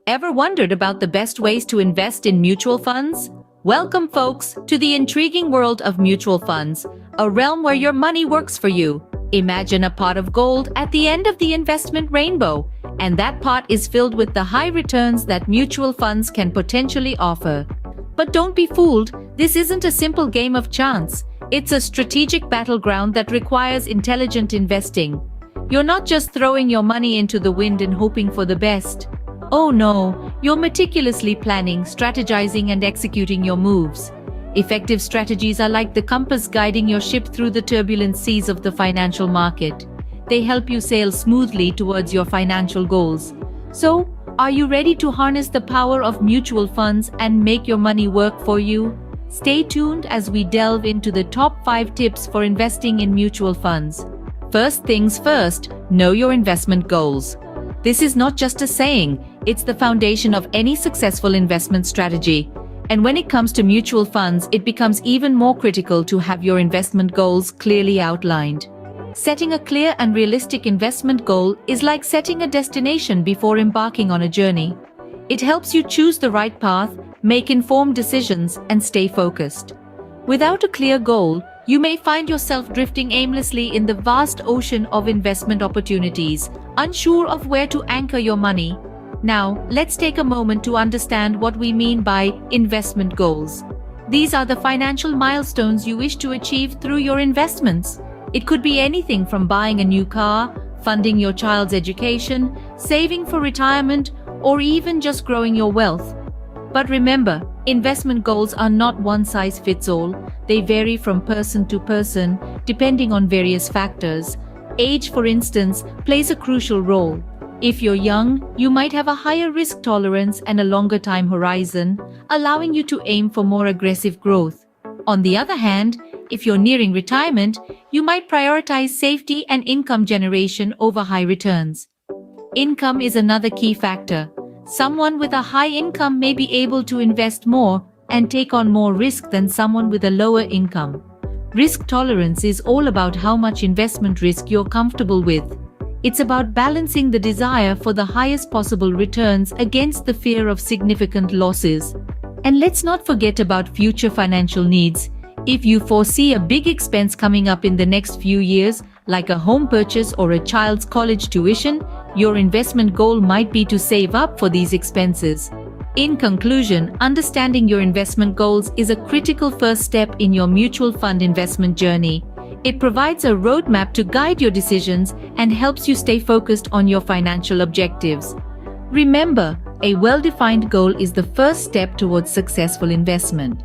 Ever wondered about the best ways to invest in mutual funds? Welcome, folks, to the intriguing world of mutual funds, a realm where your money works for you. Imagine a pot of gold at the end of the investment rainbow, and that pot is filled with the high returns that mutual funds can potentially offer. But don't be fooled, this isn't a simple game of chance. It's a strategic battleground that requires intelligent investing. You're not just throwing your money into the wind and hoping for the best. Oh no, you're meticulously planning, strategizing, and executing your moves. Effective strategies are like the compass guiding your ship through the turbulent seas of the financial market. They help you sail smoothly towards your financial goals. So, are you ready to harness the power of mutual funds and make your money work for you? Stay tuned as we delve into the top 5 tips for investing in mutual funds. First things first, know your investment goals. This is not just a saying, it's the foundation of any successful investment strategy. And when it comes to mutual funds, it becomes even more critical to have your investment goals clearly outlined. Setting a clear and realistic investment goal is like setting a destination before embarking on a journey. It helps you choose the right path, make informed decisions, and stay focused. Without a clear goal, you may find yourself drifting aimlessly in the vast ocean of investment opportunities, unsure of where to anchor your money. Now, let's take a moment to understand what we mean by investment goals. These are the financial milestones you wish to achieve through your investments. It could be anything from buying a new car, funding your child's education, saving for retirement, or even just growing your wealth. But remember, investment goals are not one size fits all. They vary from person to person, depending on various factors. Age, for instance, plays a crucial role. If you're young, you might have a higher risk tolerance and a longer time horizon, allowing you to aim for more aggressive growth. On the other hand, if you're nearing retirement, you might prioritize safety and income generation over high returns. Income is another key factor. Someone with a high income may be able to invest more and take on more risk than someone with a lower income. Risk tolerance is all about how much investment risk you're comfortable with. It's about balancing the desire for the highest possible returns against the fear of significant losses. And let's not forget about future financial needs. If you foresee a big expense coming up in the next few years, like a home purchase or a child's college tuition, your investment goal might be to save up for these expenses. In conclusion, understanding your investment goals is a critical first step in your mutual fund investment journey. It provides a roadmap to guide your decisions and helps you stay focused on your financial objectives. Remember, a well-defined goal is the first step towards successful investment.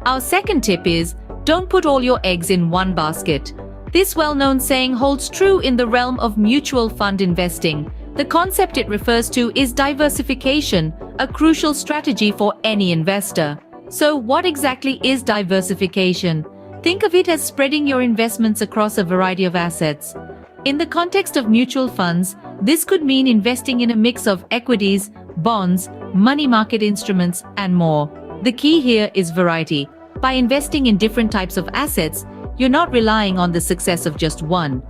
Our second tip is, don't put all your eggs in one basket. This well-known saying holds true in the realm of mutual fund investing. The concept it refers to is diversification, a crucial strategy for any investor. So what exactly is diversification? Think of it as spreading your investments across a variety of assets. In the context of mutual funds, this could mean investing in a mix of equities, bonds, money market instruments, and more. The key here is variety. By investing in different types of assets, you're not relying on the success of just one.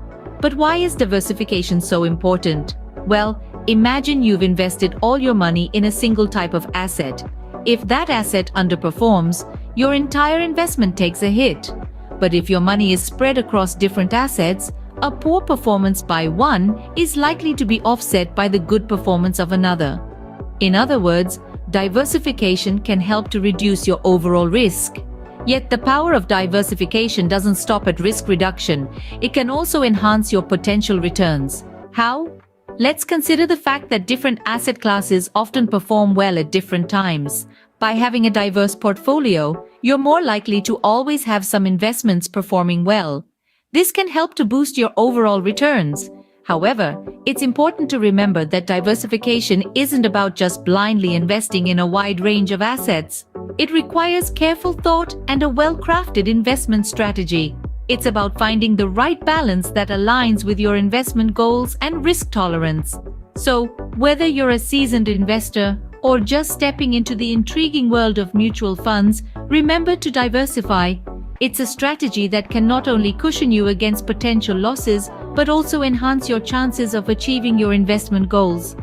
But why is diversification so important? Well, imagine you've invested all your money in a single type of asset. If that asset underperforms, your entire investment takes a hit. But if your money is spread across different assets, a poor performance by one is likely to be offset by the good performance of another. In other words, diversification can help to reduce your overall risk. Yet the power of diversification doesn't stop at risk reduction. It can also enhance your potential returns. How? Let's consider the fact that different asset classes often perform well at different times. By having a diverse portfolio, you're more likely to always have some investments performing well. This can help to boost your overall returns. However, it's important to remember that diversification isn't about just blindly investing in a wide range of assets. It requires careful thought and a well-crafted investment strategy. It's about finding the right balance that aligns with your investment goals and risk tolerance. So, whether you're a seasoned investor or just stepping into the intriguing world of mutual funds, remember to diversify. It's a strategy that can not only cushion you against potential losses, but also enhance your chances of achieving your investment goals.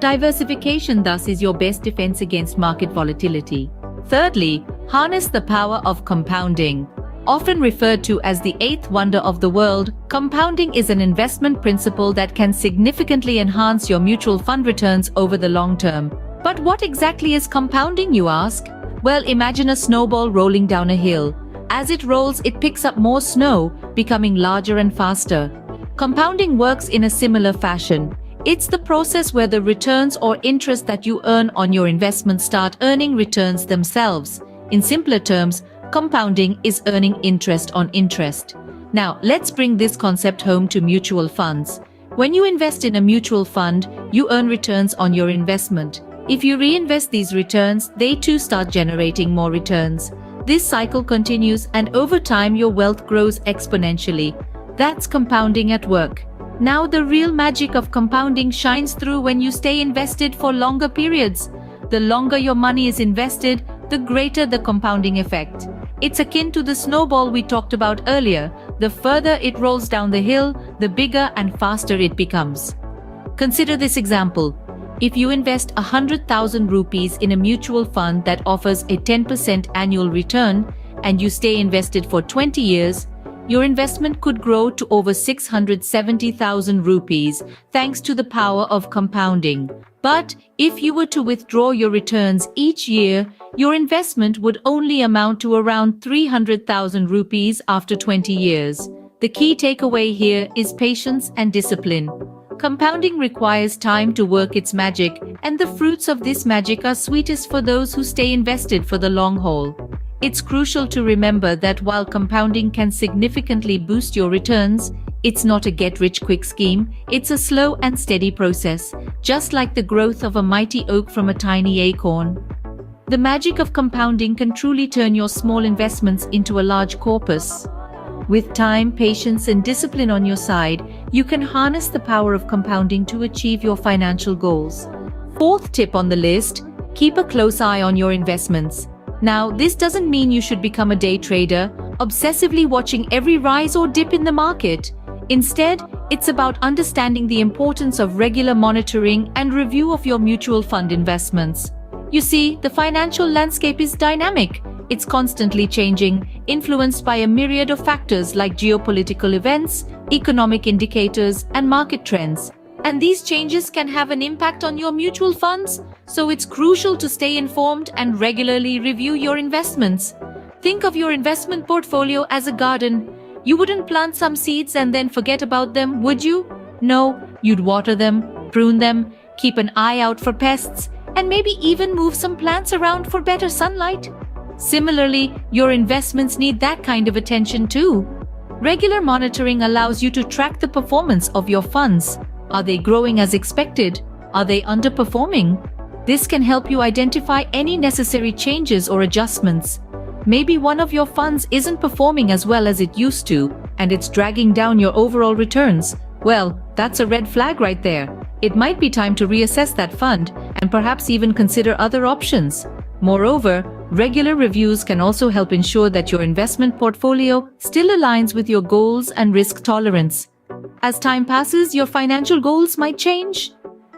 Diversification thus is your best defense against market volatility. Thirdly, harness the power of compounding. Often referred to as the eighth wonder of the world, compounding is an investment principle that can significantly enhance your mutual fund returns over the long term. But what exactly is compounding, you ask? Well, imagine a snowball rolling down a hill. As it rolls, it picks up more snow, becoming larger and faster. Compounding works in a similar fashion. It's the process where the returns or interest that you earn on your investment start earning returns themselves. In simpler terms, compounding is earning interest on interest. Now, let's bring this concept home to mutual funds. When you invest in a mutual fund, you earn returns on your investment. If you reinvest these returns, they too start generating more returns. This cycle continues, and over time your wealth grows exponentially. That's compounding at work. Now, the real magic of compounding shines through when you stay invested for longer periods. The longer your money is invested, the greater the compounding effect. It's akin to the snowball we talked about earlier. The further it rolls down the hill, the bigger and faster it becomes. Consider this example. If you invest 100,000 rupees in a mutual fund that offers a 10% annual return and you stay invested for 20 years, your investment could grow to over 670,000 rupees thanks to the power of compounding. But if you were to withdraw your returns each year, your investment would only amount to around 300,000 rupees after 20 years. The key takeaway here is patience and discipline. Compounding requires time to work its magic, and the fruits of this magic are sweetest for those who stay invested for the long haul. It's crucial to remember that while compounding can significantly boost your returns, it's not a get-rich-quick scheme. It's a slow and steady process, just like the growth of a mighty oak from a tiny acorn. The magic of compounding can truly turn your small investments into a large corpus. With time, patience, and discipline on your side, you can harness the power of compounding to achieve your financial goals. Fourth tip on the list, keep a close eye on your investments. Now, this doesn't mean you should become a day trader, obsessively watching every rise or dip in the market. Instead, it's about understanding the importance of regular monitoring and review of your mutual fund investments. You see, the financial landscape is dynamic. It's constantly changing, influenced by a myriad of factors like geopolitical events, economic indicators, and market trends. And these changes can have an impact on your mutual funds, so it's crucial to stay informed and regularly review your investments. Think of your investment portfolio as a garden. You wouldn't plant some seeds and then forget about them, would you? No, you'd water them, prune them, keep an eye out for pests, and maybe even move some plants around for better sunlight. Similarly, your investments need that kind of attention too. Regular monitoring allows you to track the performance of your funds. Are they growing as expected? Are they underperforming? This can help you identify any necessary changes or adjustments. Maybe one of your funds isn't performing as well as it used to, and it's dragging down your overall returns. Well, that's a red flag right there. It might be time to reassess that fund and perhaps even consider other options. Moreover, regular reviews can also help ensure that your investment portfolio still aligns with your goals and risk tolerance. As time passes, your financial goals might change.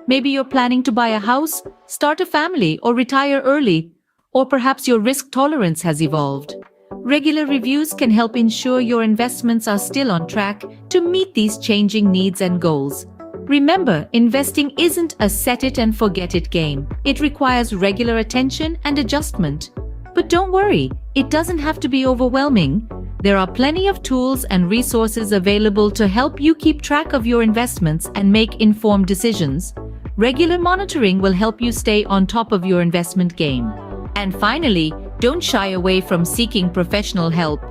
Maybe you're planning to buy a house, start a family, or retire early. Or perhaps your risk tolerance has evolved. Regular reviews can help ensure your investments are still on track to meet these changing needs and goals. Remember, investing isn't a set-it-and-forget-it game. It requires regular attention and adjustment. But don't worry, it doesn't have to be overwhelming. There are plenty of tools and resources available to help you keep track of your investments and make informed decisions. Regular monitoring will help you stay on top of your investment game. And finally, don't shy away from seeking professional help.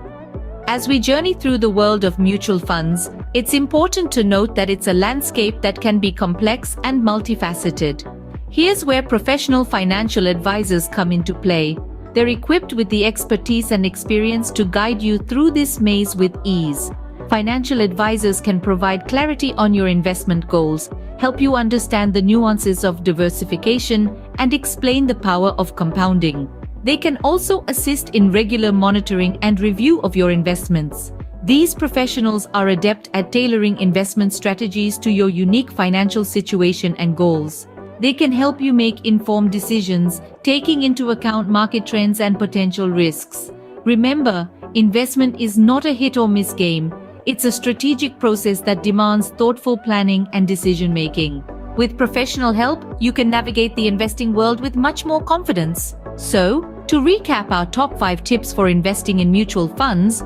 As we journey through the world of mutual funds, it's important to note that it's a landscape that can be complex and multifaceted. Here's where professional financial advisors come into play. They're equipped with the expertise and experience to guide you through this maze with ease. Financial advisors can provide clarity on your investment goals, help you understand the nuances of diversification, and explain the power of compounding. They can also assist in regular monitoring and review of your investments. These professionals are adept at tailoring investment strategies to your unique financial situation and goals. They can help you make informed decisions, taking into account market trends and potential risks. Remember, investment is not a hit or miss game. It's a strategic process that demands thoughtful planning and decision-making. With professional help, you can navigate the investing world with much more confidence. So, to recap our top 5 tips for investing in mutual funds,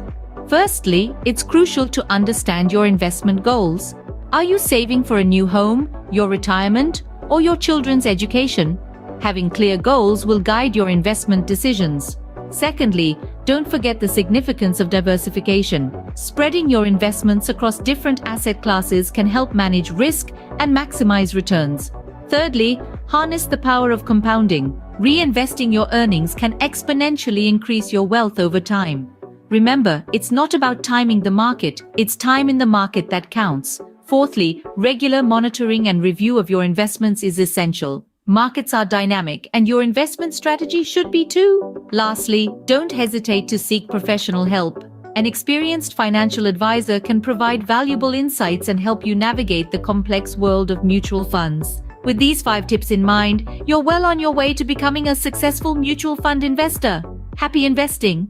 firstly, it's crucial to understand your investment goals. Are you saving for a new home, your retirement, or your children's education? Having clear goals will guide your investment decisions. Secondly, don't forget the significance of diversification. Spreading your investments across different asset classes can help manage risk and maximize returns. Thirdly, harness the power of compounding. Reinvesting your earnings can exponentially increase your wealth over time. Remember, it's not about timing the market, it's time in the market that counts. Fourthly, regular monitoring and review of your investments is essential. Markets are dynamic, and your investment strategy should be too. Lastly, don't hesitate to seek professional help. An experienced financial advisor can provide valuable insights and help you navigate the complex world of mutual funds. With these 5 tips in mind, you're well on your way to becoming a successful mutual fund investor. Happy investing!